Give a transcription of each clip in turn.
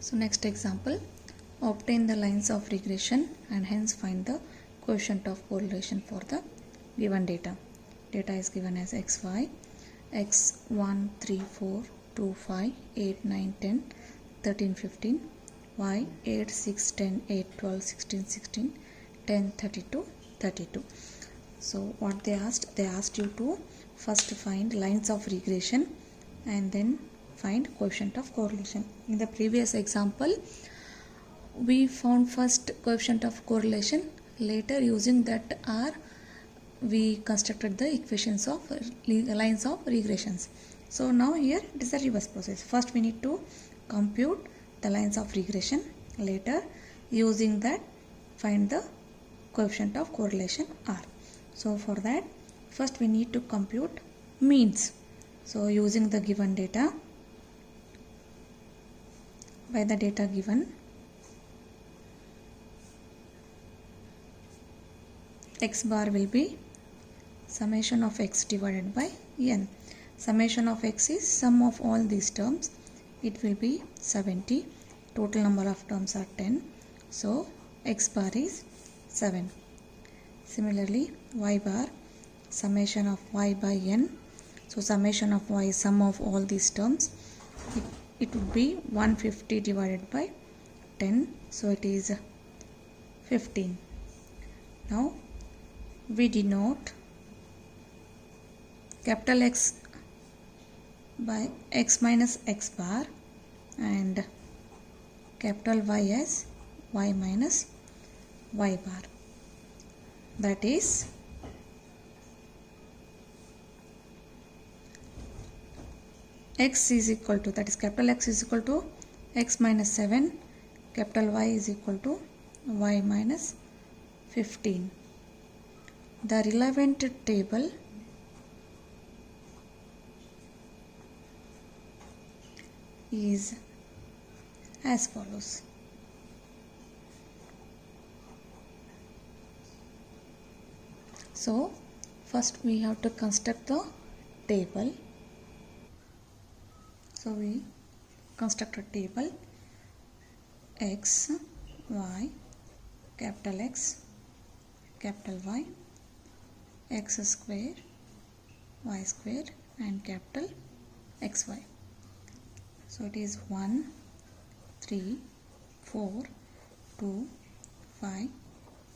So next example, obtain the lines of regression and hence find the coefficient of correlation for the given data. Data is given as xy, x 1, 3, 4, 2, 5, 8, 9, 10, 13, 15, y 8, 6, 10, 8, 12, 16, 16, 10, 32, 32. So what they asked you to first find lines of regression and then find coefficient of correlation. In the previous example, we found first coefficient of correlation, later using that R we constructed the equations of lines of regressions. So now here it is a reverse process. First we need to compute the lines of regression, later using that find the coefficient of correlation R. So for that first we need to compute means. So using the given data, by the data given, x bar will be summation of x divided by n. Summation of x is sum of all these terms. It will be 70. Total number of terms are 10. So x bar is 7. Similarly, y bar, summation of y by n. So summation of y is sum of all these terms. It would be 150 divided by 10. So it is 15. Now we denote capital X by x minus x bar and capital Y as y minus y bar. That is x is equal to, that is capital X is equal to x minus 7, capital Y is equal to y minus 15. The relevant table is as follows. So first we have to construct the table. So we construct a table x, y, capital X, capital Y, x square, y square and capital XY. So it is 1, 3, 4, 2, 5,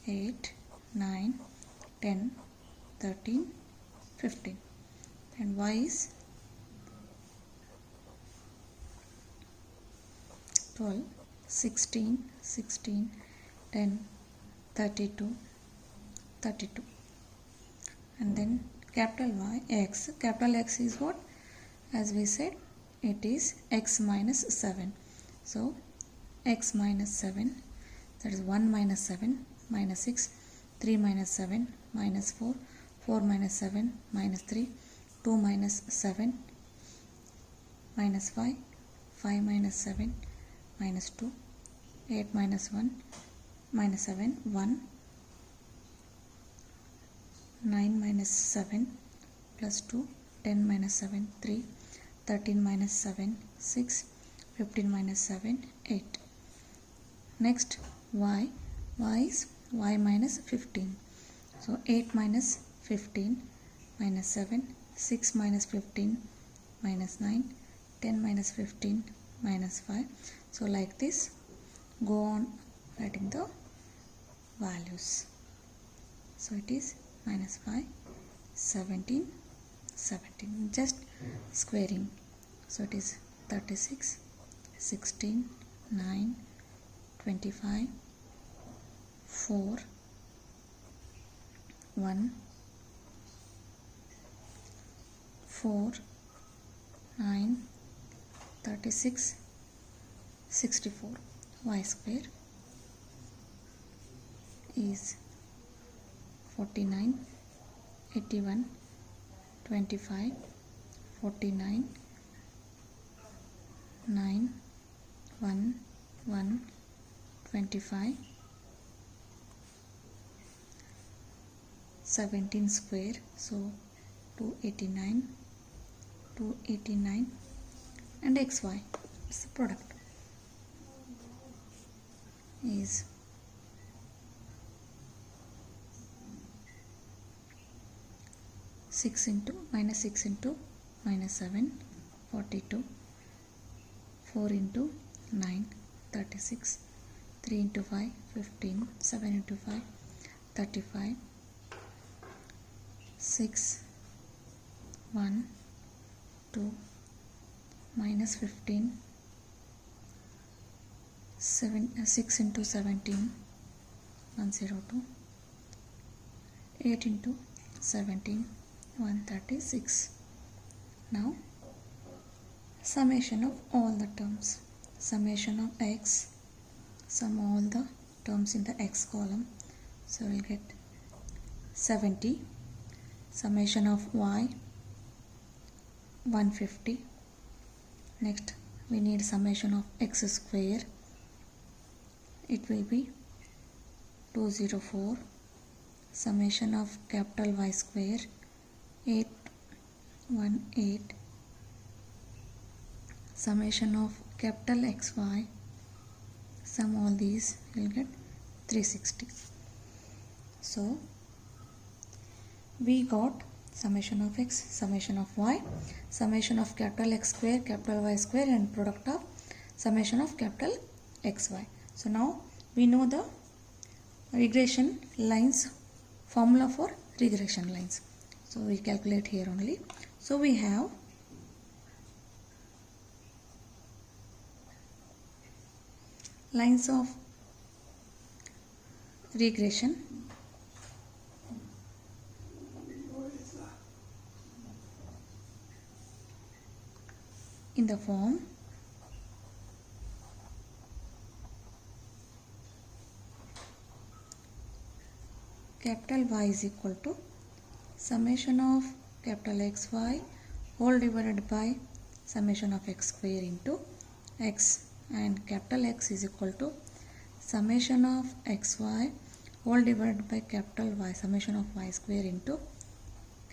8, 9, 10, 13, 15 and y is 12, 16, 16, 10, 32, 32 and then capital Y, x. Capital X is what? As we said, it is x minus 7. So x minus 7, that is 1 minus 7 minus 6, 3 minus 7 minus 4, 4 minus 7 minus 3, 2 minus 7 minus 5, 5 minus 7 minus 2, 8 minus 1 minus 7, 1, 9 minus 7 plus 2, 10 minus 7, 3, 13 minus 7, 6, 15 minus 7, 8. Next y, y is y minus 15. So 8 minus 15 minus 7, 6 minus 15 minus 9, 10 minus 15 minus 5. So like this, go on writing the values. So it is minus 5, 17, 17. Just squaring. So it is 36, 16, 9, 25, 4, 1, 4, 9, 36, 64. Y square is 49, 81, 25, 49, 9, 1, 1, 25, 17 square, so 289, 289 and xy is the product. is -6 into -7, 42, 4 into 9, 36, 3 into 5, 15, 7 into 5, 35, 6, 1, 2, -15, 6 into 17, 102, 8 into 17, 136. Now summation of all the terms, summation of x, sum all the terms in the x column, so we'll get 70, summation of y 150. Next we need summation of x square, it will be 204, summation of capital Y square 818, summation of capital XY, sum all these, you will get 360. So we got summation of x, summation of y, summation of capital X square, capital Y square, and product of summation of capital XY. So now we know the regression lines, formula for regression lines. So we calculate here only. So we have lines of regression in the form capital Y is equal to summation of capital XY whole divided by summation of x square into x, and capital X is equal to summation of xy whole divided by capital Y, summation of y square into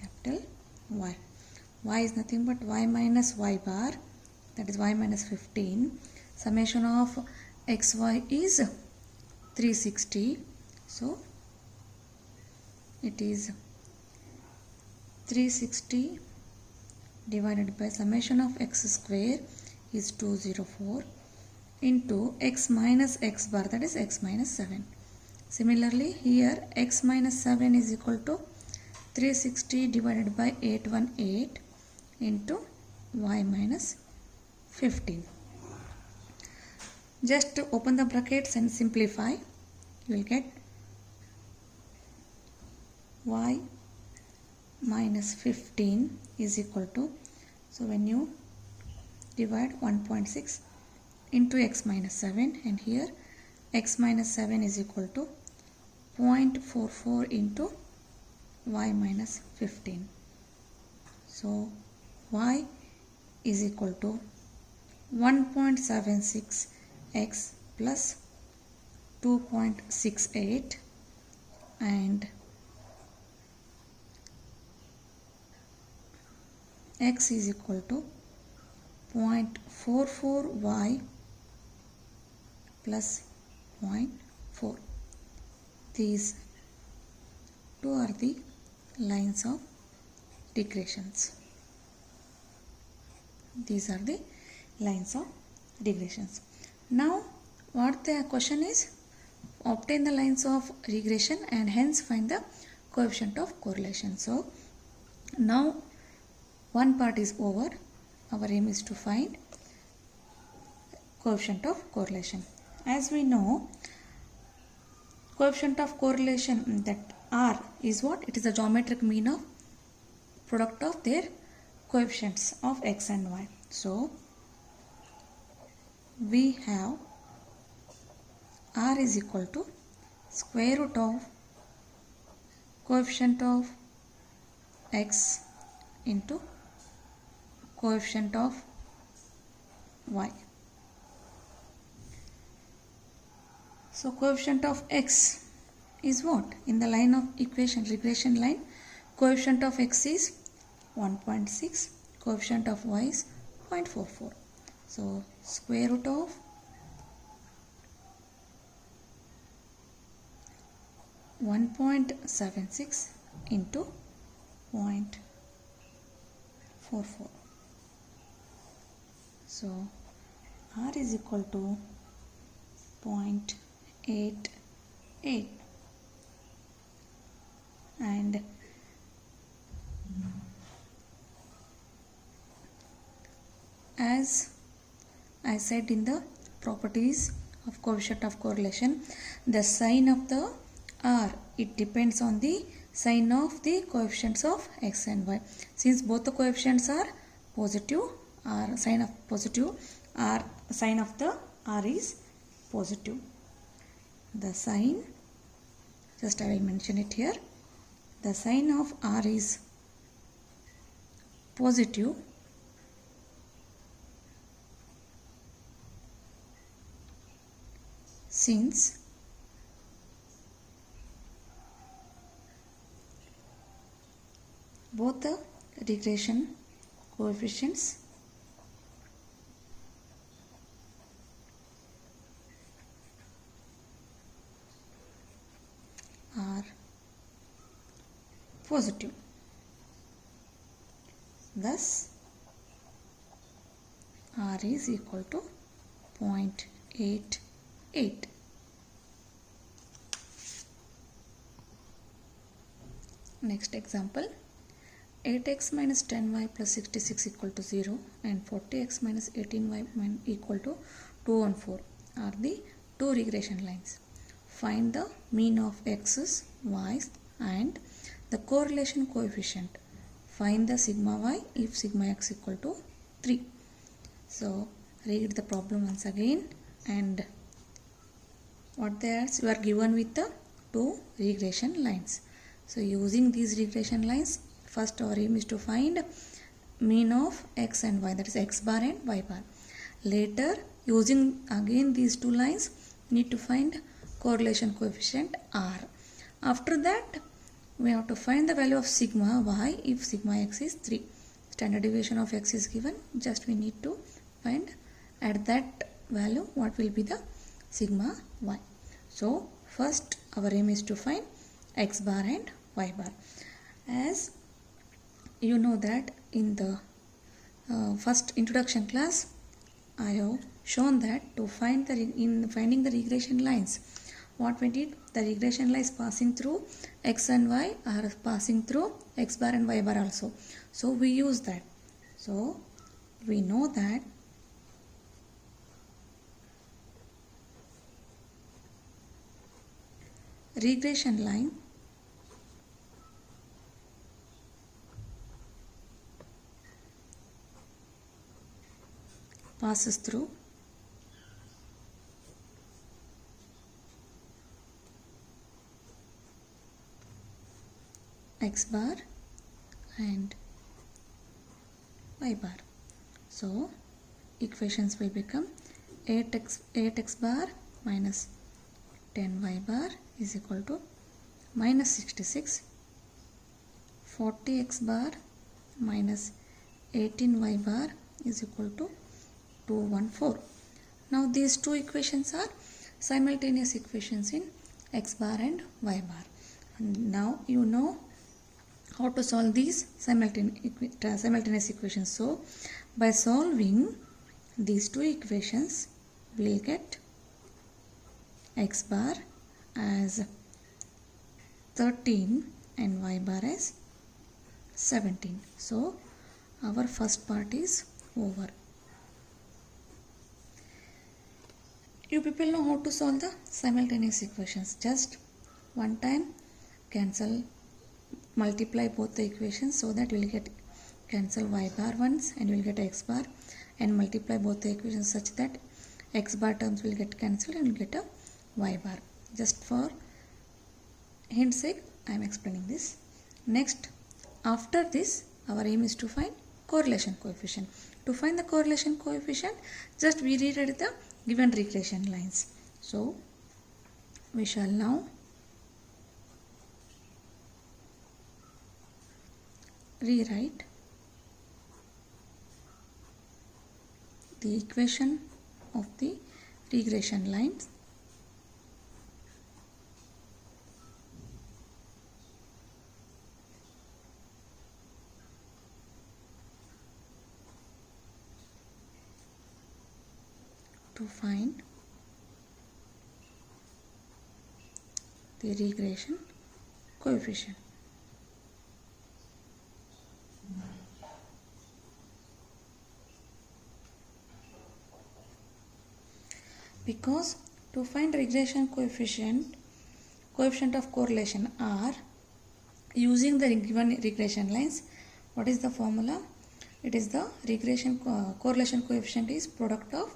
capital Y. Y is nothing but y minus y bar, that is y minus 15. Summation of xy is 360, so it is 360 divided by summation of x square is 204 into x minus x bar, that is x minus 7. Similarly here x minus 7 is equal to 360 divided by 818 into y minus 15. Just open the brackets and simplify, you will get y minus 15 is equal to, so when you divide 1.6 into x minus 7, and here x minus 7 is equal to 0.44 into y minus 15. So y is equal to 1.76 x plus 2.68, and x is equal to 0.44 y plus 0.4. These two are the lines of regressions. These are the lines of regressions. Now what the question is, obtain the lines of regression and hence find the coefficient of correlation. So now one part is over. Our aim is to find coefficient of correlation. As we know, coefficient of correlation, that R is what? It is the geometric mean of product of their coefficients of x and y. So we have R is equal to square root of coefficient of x into coefficient of y. So coefficient of x is what? In the line of equation, regression line, coefficient of x is 1.6, coefficient of y is 0.44. So square root of 1.76 into 0.44. So R is equal to 0.88, and as I said in the properties of coefficient of correlation, the sign of the R, it depends on the sign of the coefficients of x and y. Since both the coefficients are positive, R sign of positive, R sign of the R is positive. The sign, just I will mention it here, the sign of R is positive since both the regression coefficients are positive. Thus, R is equal to 0.88. Next example, 8x minus 10y plus 66 equal to 0 and 40x minus 18y equal to 214 are the two regression lines. Find the mean of x's, y's and the correlation coefficient. Find the sigma y if sigma x equal to 3. So read the problem once again, and what there is, you are given with the two regression lines. So using these regression lines, first our aim is to find mean of x and y, that is x bar and y bar. Later, using again these two lines, need to find correlation coefficient R. After that, we have to find the value of sigma y if sigma x is 3. Standard deviation of x is given, just we need to find at that value what will be the sigma y. So first our aim is to find x bar and y bar. As you know that in the first introduction class, I have shown that to find in finding the regression lines, what we did, the regression lines passing through x and y are passing through x bar and y bar also. So we use that. So we know that regression line passes through x bar and y bar. So equations will become 8x bar minus 10y bar is equal to minus 66, 40x bar minus 18y bar is equal to 214. Now these two equations are simultaneous equations in x bar and y bar. And now you know how to solve these simultaneous equations. So by solving these two equations, we will get x bar as 13 and y bar as 17. So our first part is over. You people know how to solve the simultaneous equations. Just one time multiply both the equations so that you will get cancel y bar once and you will get x bar, and multiply both the equations such that x bar terms will get cancelled and you will get a y bar. Just for hint's sake, I am explaining this. Next, after this, our aim is to find correlation coefficient. To find the correlation coefficient, just we rewrite the given regression lines. So we shall now rewrite the equation of the regression lines to find the regression coefficient. Because to find regression coefficient of correlation R using the given regression lines, what is the formula? It is the regression correlation coefficient is product of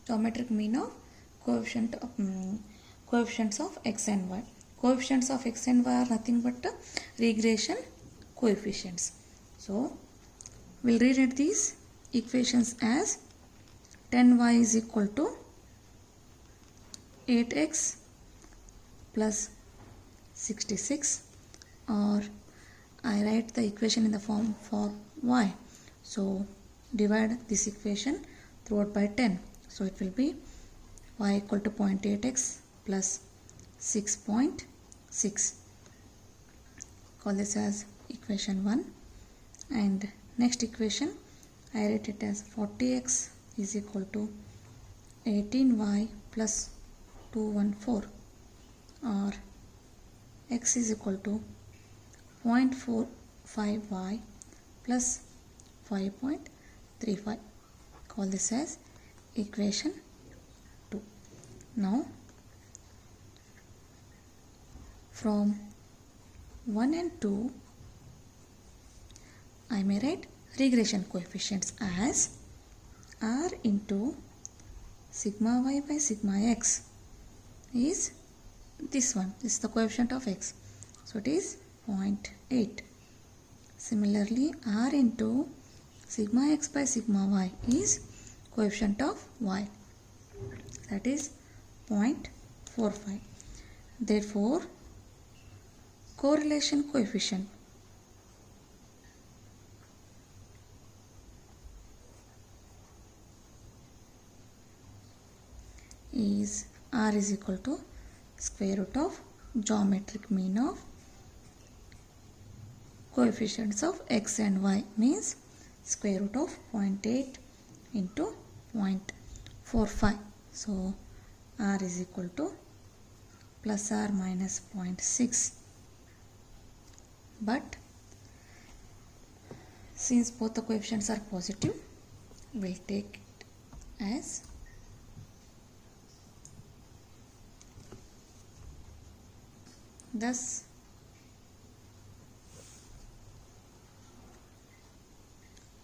geometric mean of coefficients of x and y. Coefficients of x and y are nothing but regression coefficients. So we'll rewrite these equations as 10y is equal to 8x plus 66, or I write the equation in the form for y. So divide this equation throughout by 10. So it will be y equal to 0.8x plus 6.6. Call this as equation 1. And next equation I write it as 40x is equal to 18y plus 214, or x is equal to 0.45y plus 5.35. Call this as equation 2. Now from 1 and 2 I may write regression coefficients as r into sigma y by sigma x is this one. This is the coefficient of x. So it is 0.8. Similarly, r into sigma x by sigma y is coefficient of y. That is 0.45. Therefore, correlation coefficient is r is equal to square root of geometric mean of coefficients of x and y, means square root of 0.8 into 0.45. So r is equal to plus r minus 0.6. But since both the coefficients are positive, we'll take it as thus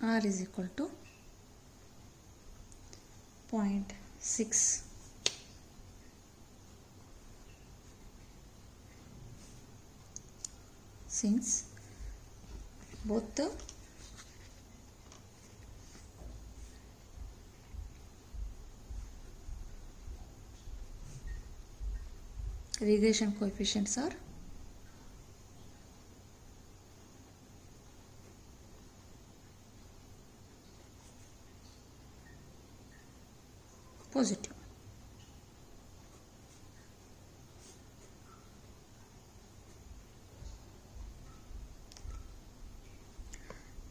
r is equal to 0.6. Since both the regression coefficients are positive.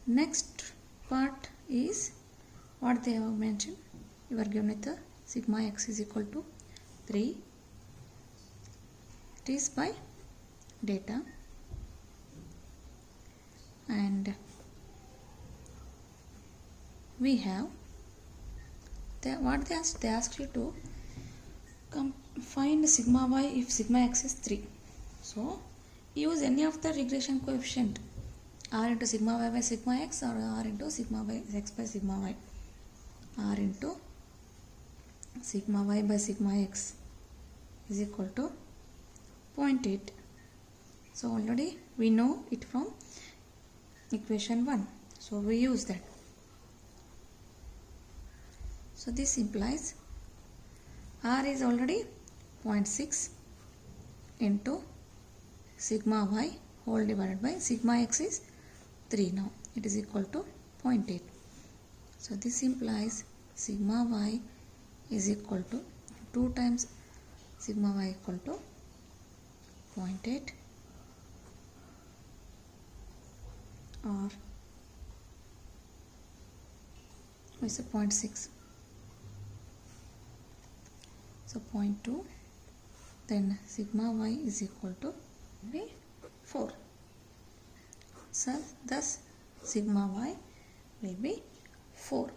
Next part is what they have mentioned. You are given with the sigma x is equal to 3. It is by data, and we have what they asked you to find sigma y if sigma x is 3. So use any of the regression coefficient, r into sigma y by sigma x or r into sigma y x by sigma y. R into sigma y by sigma x is equal to 0.8. So already we know it from equation 1. So we use that. So this implies r is already 0.6 into sigma y whole divided by sigma x is 3 now. It is equal to 0.8. So this implies sigma y is equal to 2 times sigma y equal to 0.8 or we say 0.6. So 0.2, then sigma y is equal to be 4. So thus sigma y will be 4.